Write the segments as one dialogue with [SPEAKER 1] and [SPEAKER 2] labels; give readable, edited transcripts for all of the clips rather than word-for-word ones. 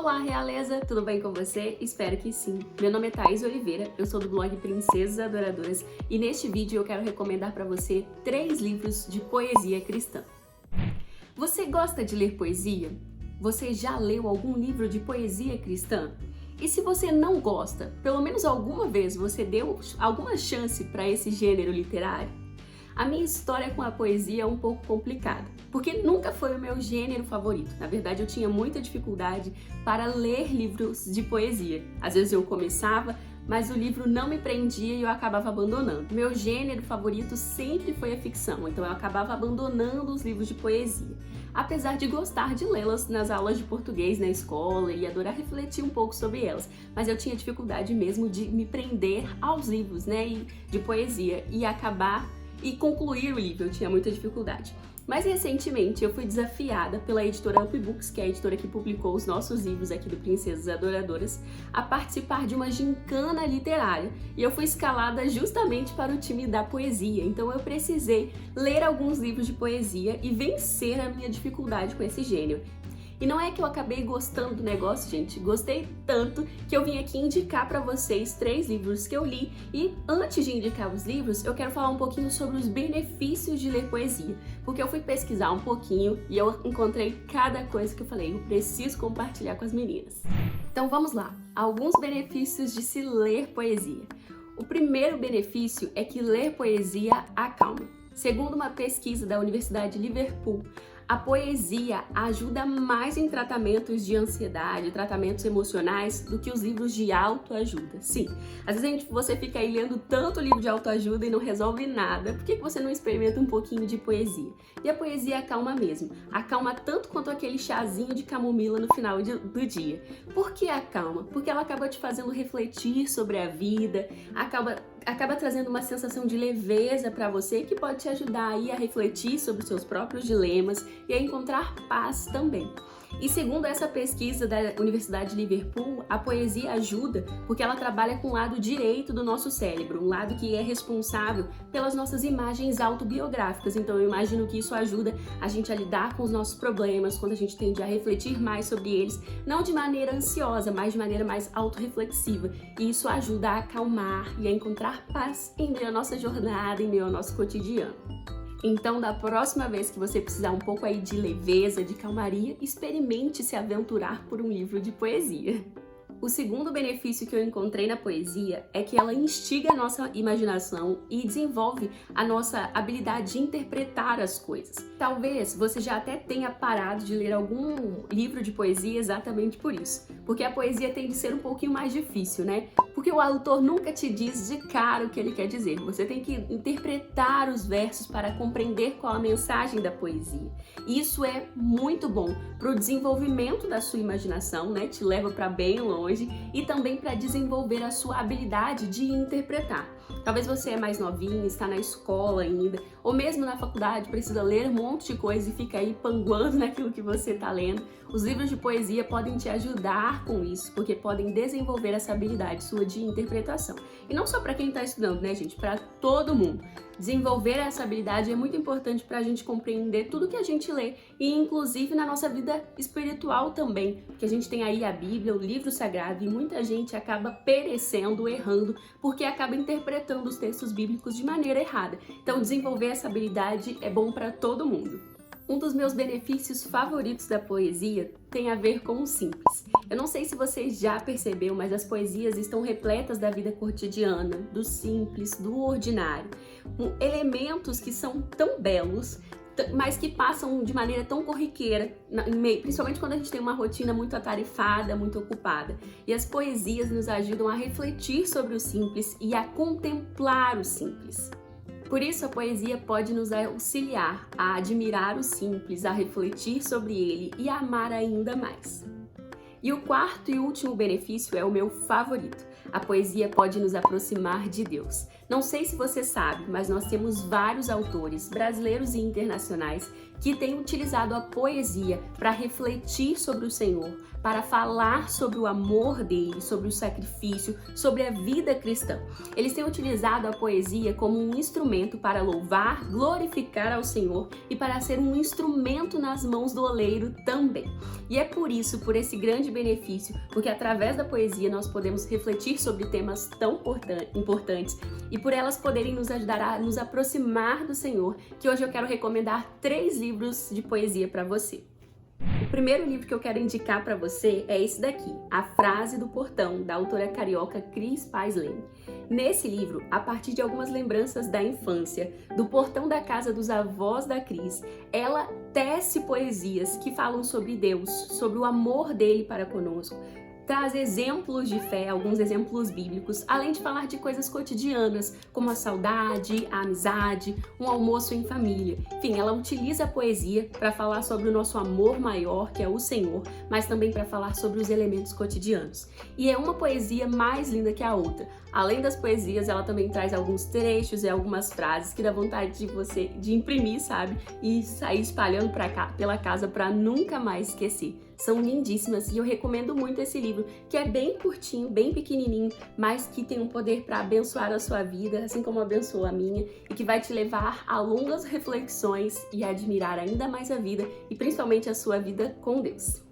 [SPEAKER 1] Olá, realeza! Tudo bem com você? Espero que sim. Meu nome é Thaís Oliveira, eu sou do blog Princesas Adoradoras e neste vídeo eu quero recomendar para você 3 livros de poesia cristã. Você gosta de ler poesia? Você já leu algum livro de poesia cristã? E se você não gosta, pelo menos alguma vez você deu alguma chance para esse gênero literário? A minha história com a poesia é um pouco complicada, porque nunca foi o meu gênero favorito. Na verdade, eu tinha muita dificuldade para ler livros de poesia. Às vezes eu começava, mas o livro não me prendia e eu acabava abandonando. Meu gênero favorito sempre foi a ficção, então eu acabava abandonando os livros de poesia. Apesar de gostar de lê-las nas aulas de português na escola e adorar refletir um pouco sobre elas, mas eu tinha dificuldade mesmo de me prender aos livros, de poesia e concluir o livro, eu tinha muita dificuldade. Mas recentemente eu fui desafiada pela editora Up Books, que é a editora que publicou os nossos livros aqui do Princesas Adoradoras, a participar de uma gincana literária. E eu fui escalada justamente para o time da poesia, então eu precisei ler alguns livros de poesia e vencer a minha dificuldade com esse gênero. E não é que eu acabei gostando do negócio, gente, gostei tanto que eu vim aqui indicar para vocês 3 livros que eu li. E antes de indicar os livros, eu quero falar um pouquinho sobre os benefícios de ler poesia, porque eu fui pesquisar um pouquinho e eu encontrei cada coisa que eu falei, eu preciso compartilhar com as meninas. Então vamos lá, alguns benefícios de se ler poesia. O primeiro benefício é que ler poesia acalma. Segundo uma pesquisa da Universidade de Liverpool, a poesia ajuda mais em tratamentos de ansiedade, tratamentos emocionais, do que os livros de autoajuda. Sim, às vezes você fica aí lendo tanto livro de autoajuda e não resolve nada. Por que você não experimenta um pouquinho de poesia? E a poesia acalma mesmo. Acalma tanto quanto aquele chazinho de camomila no final do dia. Por que acalma? Porque ela acaba te fazendo refletir sobre a vida, acaba trazendo uma sensação de leveza para você que pode te ajudar aí a refletir sobre os seus próprios dilemas e a encontrar paz também. E segundo essa pesquisa da Universidade de Liverpool, a poesia ajuda porque ela trabalha com o lado direito do nosso cérebro, um lado que é responsável pelas nossas imagens autobiográficas. Então eu imagino que isso ajuda a gente a lidar com os nossos problemas, quando a gente tende a refletir mais sobre eles, não de maneira ansiosa, mas de maneira mais autorreflexiva. E isso ajuda a acalmar e a encontrar paz em meio à nossa jornada, em meio ao nosso cotidiano. Então, da próxima vez que você precisar um pouco aí de leveza, de calmaria, experimente se aventurar por um livro de poesia. O segundo benefício que eu encontrei na poesia é que ela instiga a nossa imaginação e desenvolve a nossa habilidade de interpretar as coisas. Talvez você já até tenha parado de ler algum livro de poesia exatamente por isso, porque a poesia tem de ser um pouquinho mais difícil, né? Porque o autor nunca te diz de cara o que ele quer dizer. Você tem que interpretar os versos para compreender qual a mensagem da poesia. Isso é muito bom para o desenvolvimento da sua imaginação, né? Te leva para bem longe e também para desenvolver a sua habilidade de interpretar. Talvez você é mais novinho, está na escola ainda, ou mesmo na faculdade, precisa ler um monte de coisa e fica aí panguando naquilo que você está lendo. Os livros de poesia podem te ajudar com isso, porque podem desenvolver essa habilidade sua de interpretação. E não só para quem está estudando, né, gente? Para todo mundo. Desenvolver essa habilidade é muito importante para a gente compreender tudo que a gente lê e inclusive na nossa vida espiritual também, porque a gente tem aí a Bíblia, o livro sagrado, e muita gente acaba perecendo, errando, porque acaba interpretando os textos bíblicos de maneira errada. Então desenvolver essa habilidade é bom para todo mundo. Um dos meus benefícios favoritos da poesia tem a ver com o simples. Eu não sei se você já percebeu, mas as poesias estão repletas da vida cotidiana, do simples, do ordinário, com elementos que são tão belos, mas que passam de maneira tão corriqueira, principalmente quando a gente tem uma rotina muito atarefada, muito ocupada. E as poesias nos ajudam a refletir sobre o simples e a contemplar o simples. Por isso, a poesia pode nos auxiliar a admirar o simples, a refletir sobre ele e a amar ainda mais. E o quarto e último benefício é o meu favorito. A poesia pode nos aproximar de Deus. Não sei se você sabe, mas nós temos vários autores, brasileiros e internacionais, que têm utilizado a poesia para refletir sobre o Senhor, para falar sobre o amor dele, sobre o sacrifício, sobre a vida cristã. Eles têm utilizado a poesia como um instrumento para louvar, glorificar ao Senhor e para ser um instrumento nas mãos do oleiro também. E é por isso, por esse grande benefício, porque através da poesia nós podemos refletir sobre temas tão importantes e por elas poderem nos ajudar a nos aproximar do Senhor, que hoje eu quero recomendar 3 livros de poesia para você. O primeiro livro que eu quero indicar para você é esse daqui, A Frase do Portão, da autora carioca Cris Paz Leme. Nesse livro, a partir de algumas lembranças da infância, do portão da casa dos avós da Cris, ela tece poesias que falam sobre Deus, sobre o amor dele para conosco, traz exemplos de fé, alguns exemplos bíblicos, além de falar de coisas cotidianas, como a saudade, a amizade, um almoço em família. Enfim, ela utiliza a poesia para falar sobre o nosso amor maior, que é o Senhor, mas também para falar sobre os elementos cotidianos. E é uma poesia mais linda que a outra. Além das poesias, ela também traz alguns trechos e algumas frases que dá vontade de você de imprimir, sabe? E sair espalhando pela casa para nunca mais esquecer. São lindíssimas e eu recomendo muito esse livro, que é bem curtinho, bem pequenininho, mas que tem um poder para abençoar a sua vida, assim como abençoou a minha, e que vai te levar a longas reflexões e a admirar ainda mais a vida e principalmente a sua vida com Deus.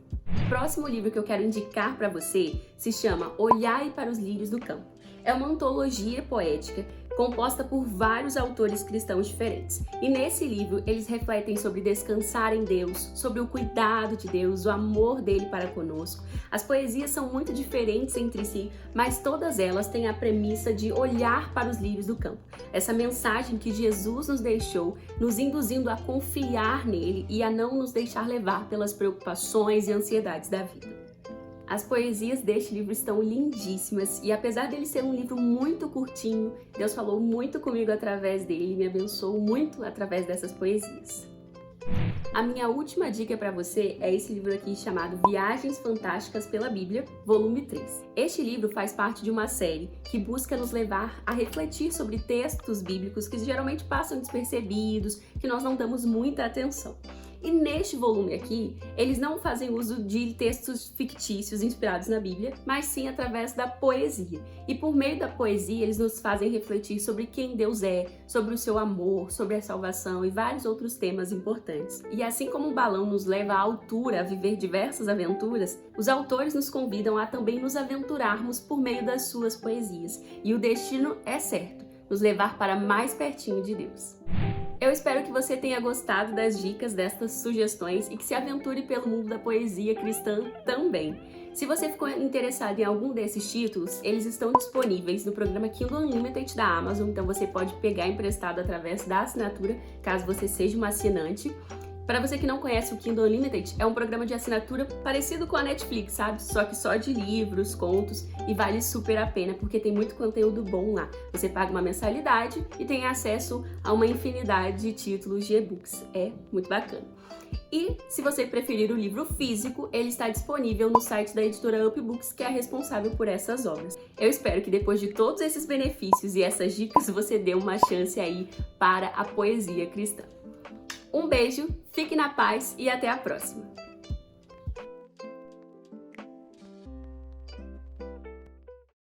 [SPEAKER 1] O próximo livro que eu quero indicar para você se chama Olhai para os Lírios do Campo. É uma antologia poética composta por vários autores cristãos diferentes. E nesse livro eles refletem sobre descansar em Deus, sobre o cuidado de Deus, o amor dele para conosco. As poesias são muito diferentes entre si, mas todas elas têm a premissa de olhar para os lírios do campo. Essa mensagem que Jesus nos deixou, nos induzindo a confiar nele e a não nos deixar levar pelas preocupações e ansiedades da vida. As poesias deste livro estão lindíssimas e apesar dele ser um livro muito curtinho, Deus falou muito comigo através dele, me abençoou muito através dessas poesias. A minha última dica para você é esse livro aqui chamado Viagens Fantásticas pela Bíblia, volume 3. Este livro faz parte de uma série que busca nos levar a refletir sobre textos bíblicos que geralmente passam despercebidos, que nós não damos muita atenção. E neste volume aqui, eles não fazem uso de textos fictícios inspirados na Bíblia, mas sim através da poesia. E por meio da poesia, eles nos fazem refletir sobre quem Deus é, sobre o seu amor, sobre a salvação e vários outros temas importantes. E assim como um balão nos leva à altura a viver diversas aventuras, os autores nos convidam a também nos aventurarmos por meio das suas poesias. E o destino é certo, nos levar para mais pertinho de Deus. Eu espero que você tenha gostado das dicas, destas sugestões e que se aventure pelo mundo da poesia cristã também. Se você ficou interessado em algum desses títulos, eles estão disponíveis no programa Kindle Unlimited da Amazon, então você pode pegar emprestado através da assinatura, caso você seja uma assinante. Para você que não conhece o Kindle Unlimited, é um programa de assinatura parecido com a Netflix, sabe? Só que só de livros, contos, e vale super a pena porque tem muito conteúdo bom lá. Você paga uma mensalidade e tem acesso a uma infinidade de títulos de e-books. É muito bacana. E se você preferir o livro físico, ele está disponível no site da editora Up Books, que é a responsável por essas obras. Eu espero que depois de todos esses benefícios e essas dicas, você dê uma chance aí para a poesia cristã. Um beijo, fique na paz e até a próxima!